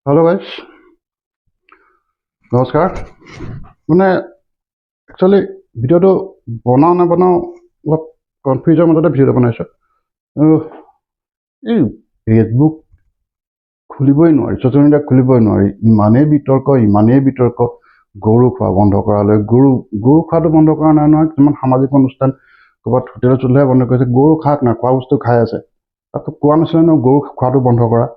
Hello guys, नमस्कार। মানে actually ভিডিঅ'টো বনাওঁ নবনাওঁ অলপ কনফিউজৰ মাজতে ভিডিঅ'টো বনাইছোঁ। এই ফেচবুক খুলিবই নোৱাৰি, ছ'চিয়েল মিডিয়া খুলিবই নোৱাৰি, ইমানেই বিতৰ্ক গৰু খোৱা বন্ধ কৰালৈ। গৰু খোৱাটো বন্ধ কৰা নাই নহয়, কিছুমান সামাজিক অনুষ্ঠান ক'ৰবাত হোটেলত চোটেলহে বন্ধ কৰিছে। গৰু খাওক না, খোৱা বস্তু খাই আছে, তাতো কোৱা নাছিলে ন গৰু খোৱাটো বন্ধ কৰা।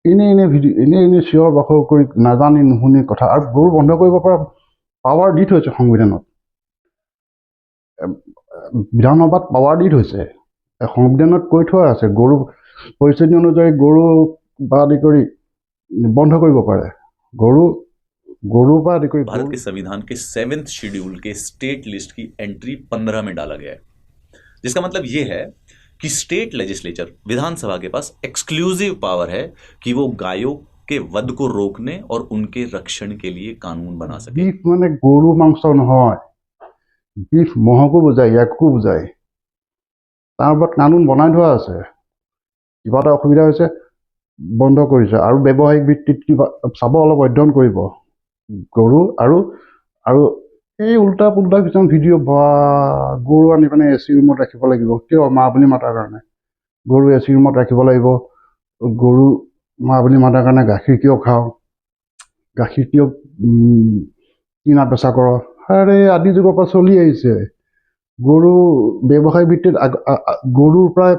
এনেই চিঞৰ বাখৰ কৰি নাজানি নুশুনি কথা। আৰু গৰু বন্ধ কৰিব পৰা পাৱাৰ দি থৈছে সংবিধানত, বিধানসভাত পাৱাৰ দি থৈছে, সংবিধানত কৈ থোৱা আছে গৰু পৰিস্থিতি অনুযায়ী গৰু বা আদি কৰি বন্ধ কৰিব পাৰে। भारत के संविधान के 7th शेड्यूल के स्टेट लिस्ट की एंट्री 15 में डाला गया है, जिसका मतलब यह है कि स्टेट लेजिस्लेचर विधानसभा के पास एक्सक्लूसिव पावर है कि वो गायों के वध को रोकने और उनके रक्षण के लिए कानून बना सके। बीफ माने गरु मांस নহয়, बीफ মহকো বুজায়, ইয়াকো বুজায়। তাৰ ওপৰত কানুন বনাই থোৱা আছে। কিবা এটা অসুবিধা হৈছে বন্ধ কৰিছে, আৰু ব্যৱসায়িক ভিত্তিত কিবা চাব, অলপ অধ্যয়ন কৰিব গৰু। আৰু এই উল্টা পুল্টা কিছুমান ভিডিঅ' বা গৰু আনি পিনে এ চি ৰুমত ৰাখিব লাগিব, কিয়? মা বুলি মাতাৰ কাৰণে। গৰু এ চি ৰুমত ৰাখিব লাগিব, গৰু মা বুলি মাতাৰ কাৰণে। গাখীৰ কিয় খাওঁ, গাখীৰ কিয় কিনা বেচা কৰ? আৰে আদি যুগৰ পৰা চলি আহিছে। গৰু ব্যৱসায় ভিত্তিত গৰুৰ পৰাই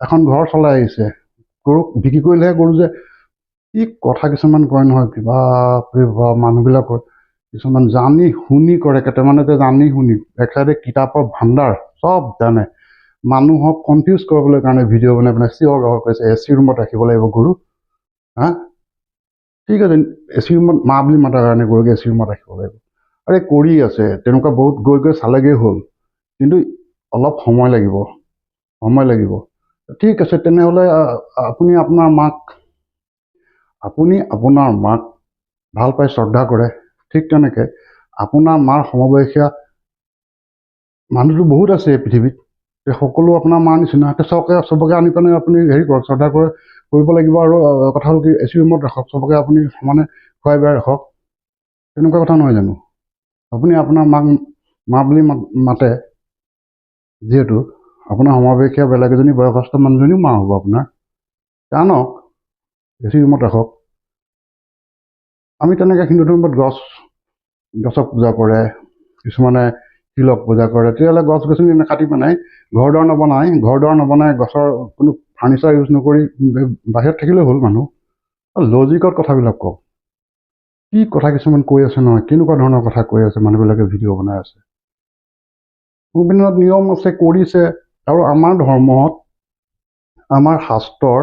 এখন ঘৰ চলাই আহিছে। গৰুক বিক্ৰী কৰিলেহে গৰু যে কি কথা কিছুমান কয় নহয়, কিবা মানুহবিলাকৰ কিছুমান জানি শুনি কৰে। কেইটামানে যে জানি শুনি একেবাৰে কিতাপৰ ভাণ্ডাৰ চব জানে, মানুহক কনফিউজ কৰিবলৈ কাৰণে ভিডিঅ' বনাই পেলাই চিঞৰ বাখৰ কৰিছে এ চি ৰুমত ৰাখিব লাগিব গৰু। হা, ঠিক আছে, এ চি ৰুমত মা বুলি মাতাৰ কাৰণে গৰুক এ চি ৰুমত ৰাখিব লাগিব। আৰে কৰি আছে তেনেকুৱা বহুত, গৈ চালেগৈ হ'ল, কিন্তু অলপ সময় লাগিব। ঠিক আছে, তেনেহ'লে আপুনি আপোনাৰ মাক ভাল পাই শ্ৰদ্ধা কৰে। ঠিক তেনেকৈ আপোনাৰ মাৰ সমবয়সীয়া মানুহটো বহুত আছে এই পৃথিৱীত, সকলো আপোনাৰ মাৰ নিচিনা। চবকে আনি পেলাই আপুনি হেৰি কৰক, শ্ৰদ্ধা কৰিব লাগিব। আৰু কথা হ'ল কি, এ চি ৰুমত ৰাখক, চবকে আপুনি সমানে খুৱাই বেয়াই ৰাখক। তেনেকুৱা কথা নহয় জানো? আপুনি আপোনাৰ মাক মা বুলি মাতে, যিহেতু আপোনাৰ সমবয়সীয়া বেলেগ এজনী বয়সস্থ মানুহজনীও মা হ'ব আপোনাৰ। জানক এ চি ৰুমত ৰাখক। আমি তেনেকৈ হিন্দু ধৰ্মত গছক পূজা কৰে, কিছুমানে শিলক পূজা কৰে। তেতিয়াহ'লে গছ গছনি নাকাটি পেলাই ঘৰ দুৱাৰ নবনাই গছৰ কোনো ফাৰ্নিচাৰ ইউজ নকৰি বাহিৰত থাকিলেই হ'ল মানুহ। লজিকত কথাবিলাক কওক। কি কথা কিছুমান কৈ আছে নহয়, কেনেকুৱা ধৰণৰ কথা কৈ আছে মানুহবিলাকে, ভিডিঅ' বনাই আছে। সংবিধানত নিয়ম আছে, কৰিছে। আৰু আমাৰ ধৰ্মত, আমাৰ শাস্ত্ৰৰ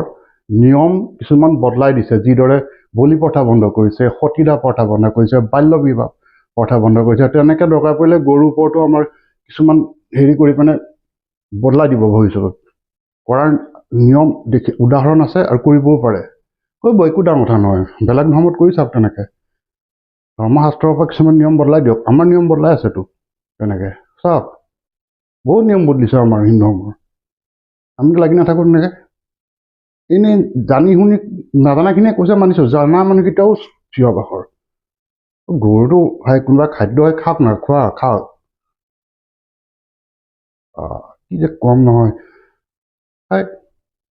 নিয়ম কিছুমান বদলাই দিছে। যিদৰে বলি প্ৰথা বন্ধ কৰিছে, সতীদাহ প্ৰথা বন্ধ কৰিছে, বাল্য বিবাহ প্ৰথা বন্ধ কৰিছে, তেনেকৈ দৰকাৰ পৰিলে গৰুৰ ওপৰতো আমাৰ কিছুমান হেৰি কৰি পিনে বদলাই দিব ভৱিষ্যতত। কৰাৰ নিয়ম উদাহৰণ আছে আৰু কৰিবও পাৰে, কৰিব, একো ডাঙৰ কথা নহয়। বেলেগ ধৰ্মত কৰি চাওক তেনেকৈ। ধৰ্মশাস্ত্ৰৰ পৰা কিছুমান নিয়ম বদলাই দিয়ক। আমাৰ নিয়ম বদলাই আছেতো তেনেকৈ চাওক। বহুত নিয়ম বদলিছে আমাৰ হিন্দু ধৰ্মৰ। আমিতো লাগি নাথাকোঁ তেনেকৈ। এনেই জানি শুনি নাজানাখিনিয়ে কৈছে মানিছোঁ, জানা মানুহকেইটাও চিঞৰ বাখৰ। গৰুটো কোনোবা খাদ্য হয় খাওক না, খাওক। কি যে কম নহয়।